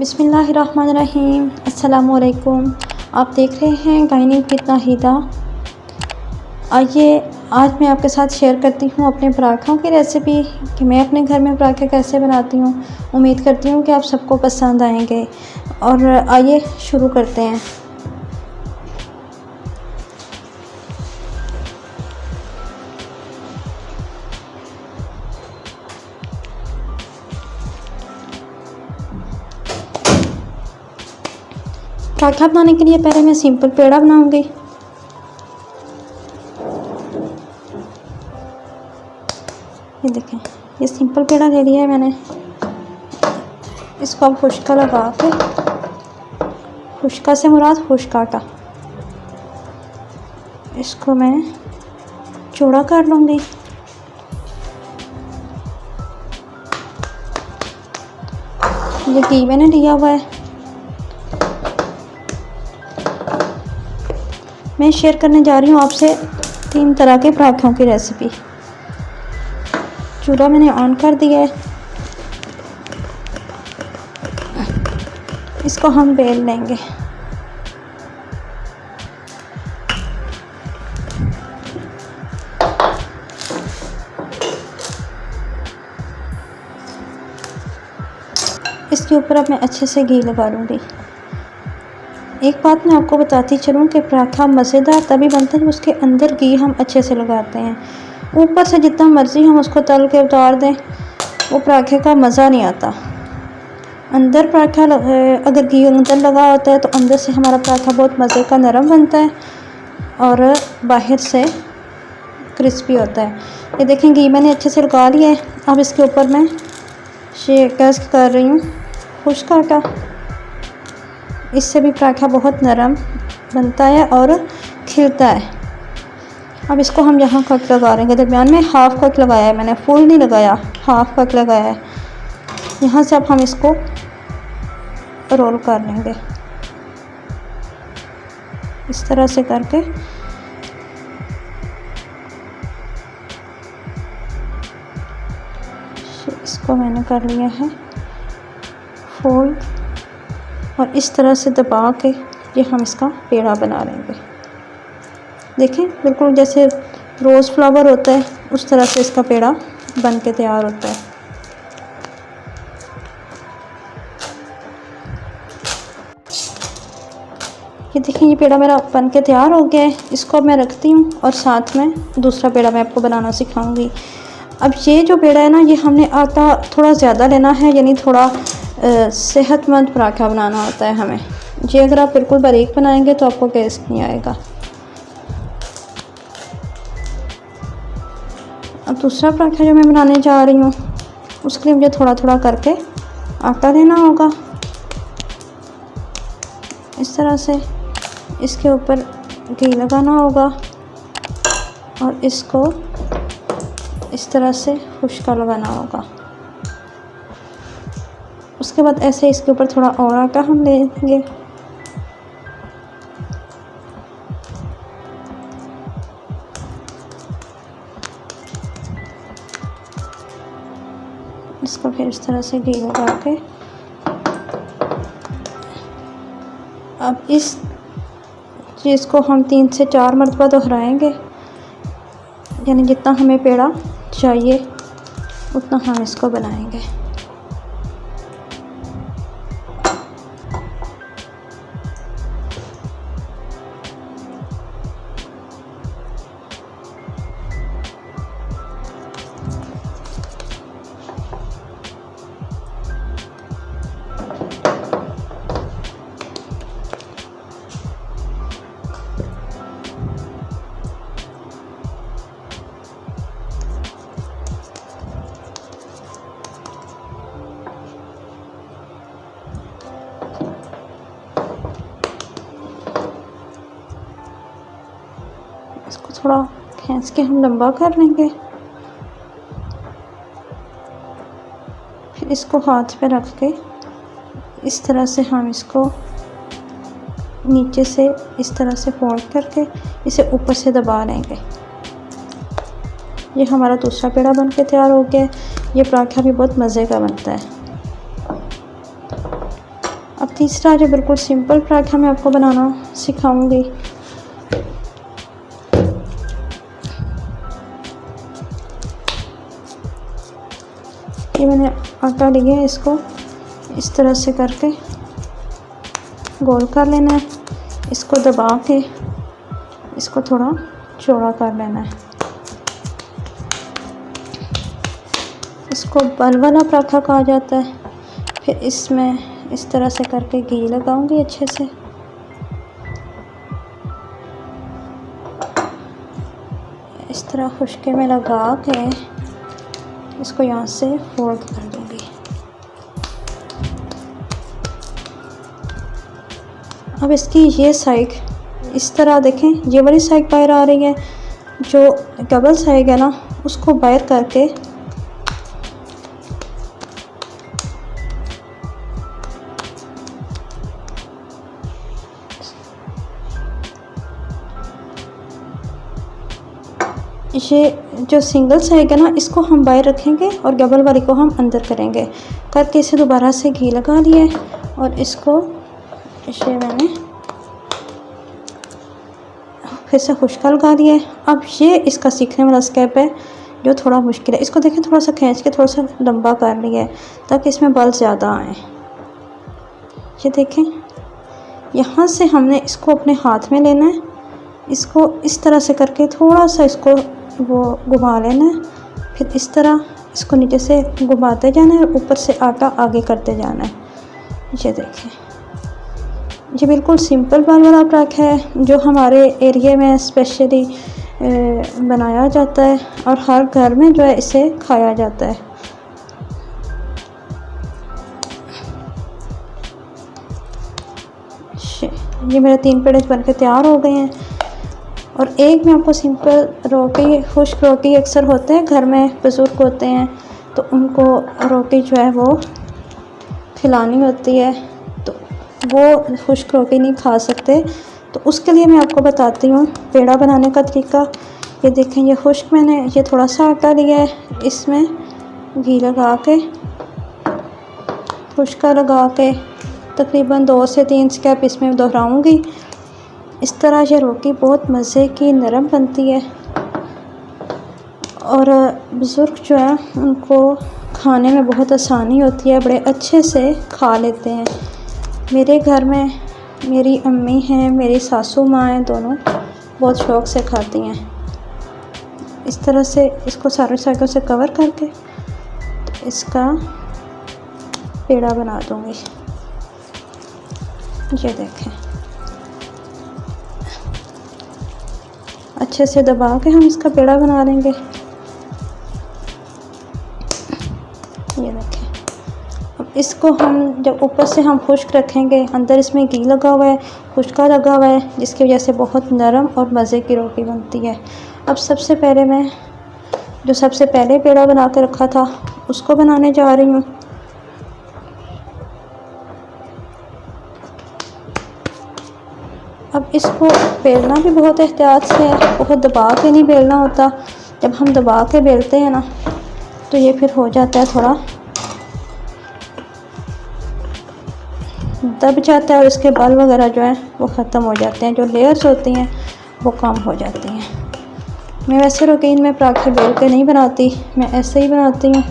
बिस्मिल्लाहिर्रहमानिर्रहीम। अस्सलामुअलैकुम। आप देख रहे हैं गाइनिंग विद नाहिदा। आइए आज मैं आपके साथ शेयर करती हूँ अपने पराठों की रेसिपी कि मैं अपने घर में पराठे कैसे बनाती हूँ। उम्मीद करती हूँ कि आप सबको पसंद आएंगे और आइए शुरू करते हैं। पराठा बनाने के लिए पहले मैं सिंपल पेड़ा बनाऊंगी। ये देखें, ये सिंपल पेड़ा ले लिया है मैंने। इसको अब खुश्का लगा के, खुश्का से मुराद खुश्क आटा, इसको मैं चौड़ा कर लूँगी। ये घी मैंने लिया हुआ है। मैं शेयर करने जा रही हूँ आपसे 3 तरह के पराठों की रेसिपी। चूल्हा मैंने ऑन कर दिया है। इसको हम बेल लेंगे। इसके ऊपर अब मैं अच्छे से घी लगा लूँगी। एक बात मैं आपको बताती चलूँ कि पराठा मज़ेदार तभी बनता है जब उसके अंदर घी हम अच्छे से लगाते हैं। ऊपर से जितना मर्ज़ी हम उसको तल के उतार दें, वो पराठे का मज़ा नहीं आता। अंदर पराठा अगर घी अंदर लगा होता है तो अंदर से हमारा पराठा बहुत मज़े का नरम बनता है और बाहर से क्रिस्पी होता है। ये देखें, घी मैंने अच्छे से लगा लिया है। अब इसके ऊपर मैं शेक कर रही हूँ खुश्क आटा। इससे भी पराठा बहुत नरम बनता है और खिलता है। अब इसको हम यहाँ कट लगा लेंगे। दरमियान में हाफ़ कट लगाया है मैंने, फुल नहीं लगाया, हाफ़ कट लगाया है। यहाँ से अब हम इसको रोल कर लेंगे इस तरह से करके। इसको मैंने कर लिया है फोल्ड और इस तरह से दबा के ये हम इसका पेड़ा बना लेंगे। देखें, बिल्कुल जैसे रोज़ फ्लावर होता है उस तरह से इसका पेड़ा बन के तैयार होता है। ये देखें, ये पेड़ा मेरा बन के तैयार हो गया है। इसको अब मैं रखती हूँ और साथ में दूसरा पेड़ा मैं आपको बनाना सिखाऊंगी। अब ये जो पेड़ा है ना, ये हमने आटा थोड़ा ज़्यादा लेना है, यानी थोड़ा सेहतमंद पराठा बनाना होता है हमें। ये अगर आप बिल्कुल बारीक बनाएंगे तो आपको टेस्ट नहीं आएगा। अब दूसरा पराठा जो मैं बनाने जा रही हूँ उसके लिए मुझे थोड़ा थोड़ा करके आटा लेना होगा। इस तरह से इसके ऊपर घी लगाना होगा और इसको इस तरह से खुश्का लगाना होगा। उसके बाद ऐसे इसके ऊपर थोड़ा और आटा हम लेंगे। इसको फिर इस तरह से घी लगा के अब इस चीज़ को हम 3 से 4 मरतबा दोहराएंगे, यानी जितना हमें पेड़ा चाहिए उतना हम इसको बनाएंगे। इसको थोड़ा खींच के हम लंबा कर लेंगे। फिर इसको हाथ पे रख के इस तरह से हम इसको नीचे से इस तरह से फोल्ड करके इसे ऊपर से दबा लेंगे। ये हमारा दूसरा पेड़ा बन के तैयार हो गया है। ये पराठा भी बहुत मज़े का बनता है। तीसरा जो बिल्कुल सिंपल पराठा मैं आपको बनाना सिखाऊंगी। ये मैंने आटा लिया है, इसको इस तरह से करके गोल कर लेना है। इसको दबा के इसको थोड़ा चौड़ा कर लेना है। इसको बल वाला पराठा कहा जाता है। फिर इसमें इस तरह से करके घी लगाऊंगी अच्छे से। इस तरह खुशके में लगा के इसको यहाँ से फोल्ड कर दूंगी। अब इसकी ये साइड इस तरह देखें, ये वाली साइड बाहर आ रही है, जो डबल साइड है ना उसको बाहर करके ये जो सिंगल साइड है ना इसको हम बाहर रखेंगे और डबल वाली को हम अंदर करेंगे। करके इसे दोबारा से घी लगा लिया और इसको इसे मैंने फिर से खुश्का लगा दिया है। अब ये इसका सीखने वाला स्टेप है जो थोड़ा मुश्किल है। इसको देखें, थोड़ा सा खींच के थोड़ा सा लंबा कर लिया है ताकि इसमें बल ज़्यादा आए। ये देखें, यहाँ से हमने इसको अपने हाथ में लेना है। इसको इस तरह से करके थोड़ा सा इसको वो घुमा लेना है। फिर इस तरह इसको नीचे से घुमाते जाना है और ऊपर से आटा आगे करते जाना है। ये देखें, ये बिल्कुल सिंपल बल वाला पराठा है जो हमारे एरिया में स्पेशली बनाया जाता है और हर घर में जो है इसे खाया जाता है। ये मेरे 3 पेड़े बनके तैयार हो गए हैं। और एक में आपको सिंपल रोटी, खुश्क रोटी अक्सर होते हैं घर में, बुज़ुर्ग होते हैं तो उनको रोटी जो है वो खिलानी होती है, तो वो खुश्क रोटी नहीं खा सकते, तो उसके लिए मैं आपको बताती हूँ पेड़ा बनाने का तरीका। ये देखें, ये खुश्क मैंने ये थोड़ा सा आटा लिया है, इसमें घी लगा के खुश्का लगा के तकरीबन 2 से 3 स्टेप इसमें दोहराऊँगी। इस तरह ये रोटी बहुत मज़े की नरम बनती है और बुज़ुर्ग जो है उनको खाने में बहुत आसानी होती है, बड़े अच्छे से खा लेते हैं। मेरे घर में मेरी अम्मी हैं, मेरी सासू माँ हैं, दोनों बहुत शौक़ से खाती हैं। इस तरह से इसको सारे साइडों से कवर करके तो इसका पेड़ा बना दूँगी। ये देखें, अच्छे से दबा के हम इसका पेड़ा बना लेंगे। ये देखें, अब इसको हम जब ऊपर से हम खुश्क रखेंगे, अंदर इसमें घी लगा हुआ है, खुश्का लगा हुआ है, जिसकी वजह से बहुत नरम और मज़े की रोटी बनती है। अब सबसे पहले मैं जो सबसे पहले पेड़ा बना के रखा था उसको बनाने जा रही हूँ। अब इसको बेलना भी बहुत एहतियात से है, बहुत दबा के नहीं बेलना होता। जब हम दबा के बेलते हैं ना तो ये फिर हो जाता है, थोड़ा दब जाता है और इसके बाल वगैरह जो हैं वो ख़त्म हो जाते हैं, जो लेयर्स होती हैं वो कम हो जाती हैं। मैं वैसे रूटीन में पराठे बेल के नहीं बनाती, मैं ऐसे ही बनाती हूँ।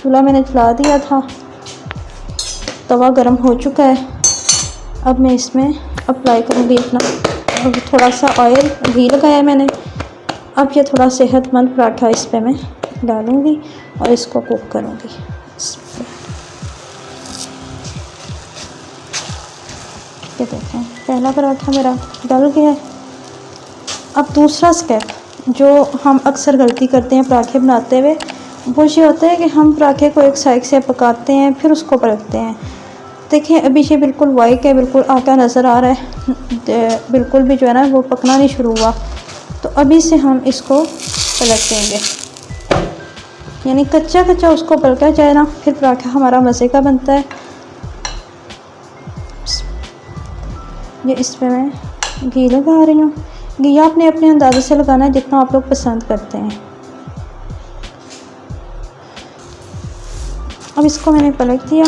चूल्हा मैंने जला दिया था, तवा गरम हो चुका है। अब मैं इसमें अप्लाई करूँगी अपना थोड़ा सा ऑयल, घी लगाया मैंने। अब ये थोड़ा सेहतमंद पराठा इस पे मैं डालूँगी और इसको कुक करूँगी। ये देखें, पहला पराठा मेरा डल गया है। अब दूसरा स्टेप जो हम अक्सर गलती करते हैं पराठे बनाते हुए, वो ये होता है कि हम पराठे को एक साइड से पकाते हैं फिर उसको पलटते हैं। देखिए, अभी ये बिल्कुल वाइट है, बिल्कुल आटा नज़र आ रहा है, बिल्कुल भी जो है ना वो पकना नहीं शुरू हुआ। तो अभी से हम इसको पलट देंगे, यानी कच्चा कच्चा उसको पलटा जाए ना, फिर पराठा हमारा मज़े का बनता है। ये इस पर मैं घी लगा रही हूँ। घी आपने अपने अंदाजे से लगाना है जितना आप लोग पसंद करते हैं। अब इसको मैंने पलट दिया।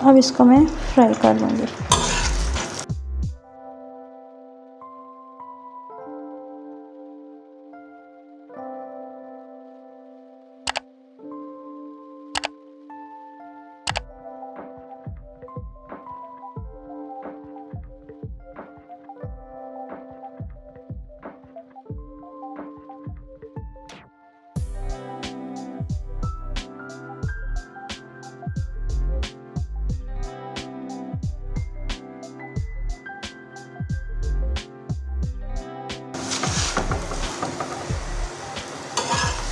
अब इसको मैं फ्राई कर लूँगी।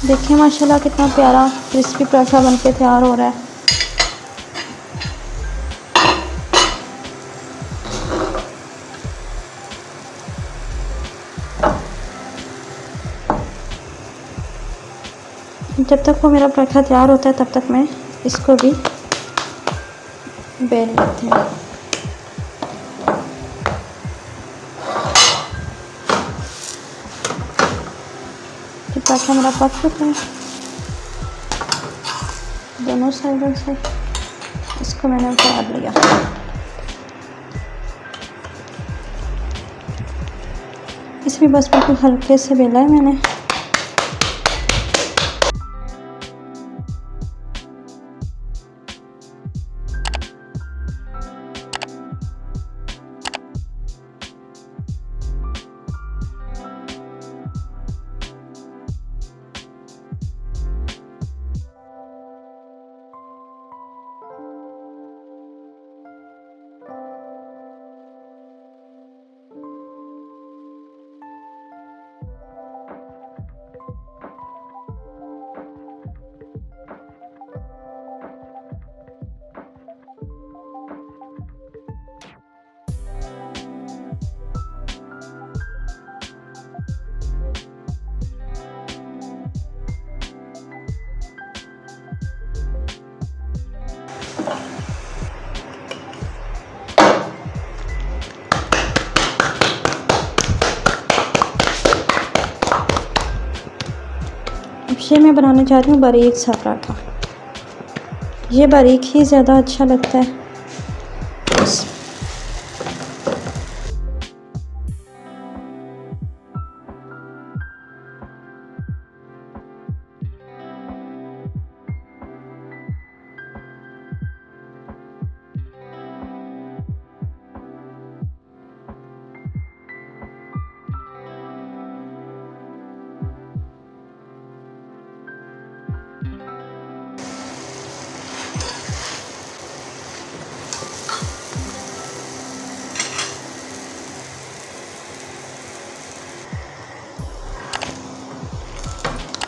देखिए माशाल्लाह कितना प्यारा क्रिस्पी पराठा बनके तैयार हो रहा है। जब तक वो मेरा पराठा तैयार होता है तब तक मैं इसको भी बेल लेते हैं। पराठा मेरा पक चुका है दोनों साइडों से। इसको मैंने उतार लिया। इसमें बस बिल्कुल हल्के से बेला है मैंने। अब ये मैं बनाना चाह रही हूँ बारीक सा पराठा। ये बारीक ही ज़्यादा अच्छा लगता है।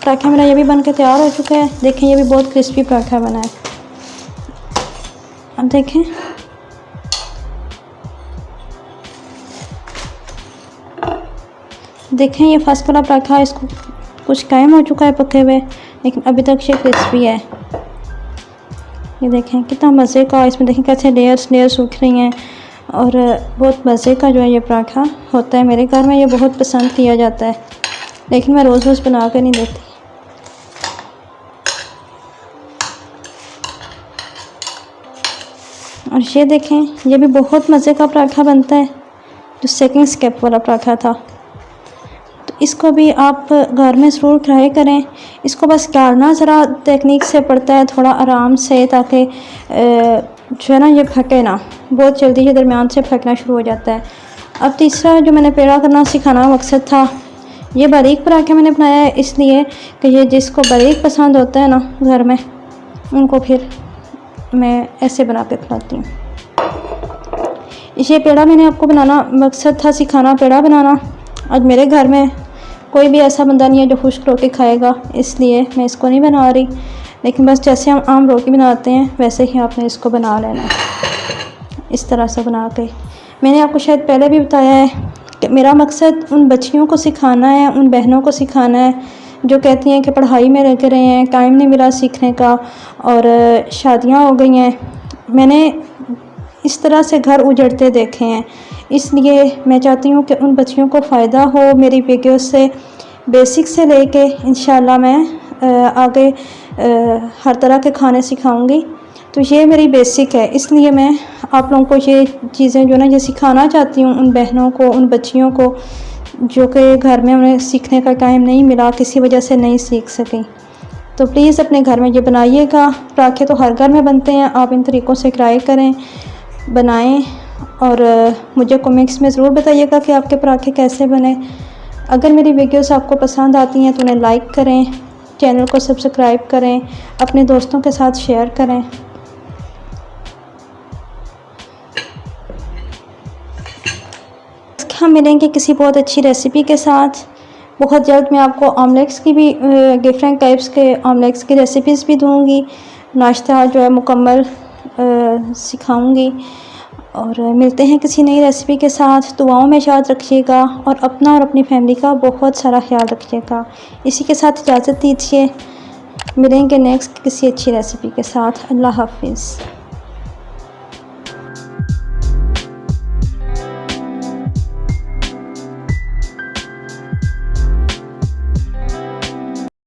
पराठा मेरा ये भी बन के तैयार हो चुका है। देखें ये भी बहुत क्रिस्पी पराठा बना है। अब देखें ये फर्स्ट वाला पराठा इसको कुछ टाइम हो चुका है पके हुए, लेकिन अभी तक ये क्रिस्पी है। ये देखें कितना मज़े का। इसमें देखें कैसे लेयर्स उठ रही हैं और बहुत मज़े का जो है ये पराठा होता है। मेरे घर में ये बहुत पसंद किया जाता है, लेकिन मैं रोज़ रोज़ बना के नहीं देती। और ये देखें ये भी बहुत मज़े का पराठा बनता है, जो सेकंड स्टेप वाला पराठा था। तो इसको भी आप घर में ज़रूर ट्राई करें। इसको बस डालना ज़रा टेक्निक से पड़ता है, थोड़ा आराम से, ताकि जो है ना ये फटे ना। बहुत जल्दी ये दरमियान से फटना शुरू हो जाता है। अब तीसरा जो मैंने पेड़ा करना सिखाना मकसद था, ये बारीक पराठा मैंने बनाया है इसलिए कि ये जिसको बारीक पसंद होता है ना घर में, उनको फिर मैं ऐसे बना के खिलाती हूँ। ये पेड़ा मैंने आपको बनाना मकसद था सिखाना पेड़ा बनाना। आज मेरे घर में कोई भी ऐसा बंदा नहीं है जो खुश रोटी खाएगा, इसलिए मैं इसको नहीं बना रही। लेकिन बस जैसे हम आम रोटी बनाते हैं वैसे ही आपने इसको बना लेना है, इस तरह से बना के। मैंने आपको शायद पहले भी बताया है कि मेरा मकसद उन बच्चियों को सिखाना है, उन बहनों को सिखाना है जो कहती हैं कि पढ़ाई में लगे रहे हैं, टाइम नहीं मिला सीखने का और शादियां हो गई हैं। मैंने इस तरह से घर उजड़ते देखे हैं, इसलिए मैं चाहती हूँ कि उन बच्चियों को फ़ायदा हो मेरी वीडियो से। बेसिक से लेके इंशाल्लाह मैं आगे हर तरह के खाने सिखाऊंगी। तो ये मेरी बेसिक है, इसलिए मैं आप लोगों को ये चीज़ें जो ना ये सिखाना चाहती हूँ उन बहनों को, उन बच्चियों को जो कि घर में उन्हें सीखने का टाइम नहीं मिला, किसी वजह से नहीं सीख सकें। तो प्लीज़ अपने घर में ये बनाइएगा। पराठे तो हर घर में बनते हैं, आप इन तरीक़ों से ट्राई करें, बनाएं और मुझे कमेंट्स में ज़रूर बताइएगा कि आपके पराठे कैसे बने। अगर मेरी वीडियोस आपको पसंद आती हैं तो उन्हें लाइक करें, चैनल को सब्सक्राइब करें, अपने दोस्तों के साथ शेयर करें। हम मिलेंगे किसी बहुत अच्छी रेसिपी के साथ बहुत जल्द। मैं आपको ऑमलेट्स की भी डिफरेंट टाइप्स के ऑमलेट्स की रेसिपीज़ भी दूंगी, नाश्ता जो है मुकम्मल सिखाऊंगी। और मिलते हैं किसी नई रेसिपी के साथ। दुआओं में याद रखिएगा और अपना और अपनी फैमिली का बहुत सारा ख्याल रखिएगा। इसी के साथ इजाज़त दीजिए, मिलेंगे नेक्स्ट किसी अच्छी रेसिपी के साथ। अल्लाह हाफिज़।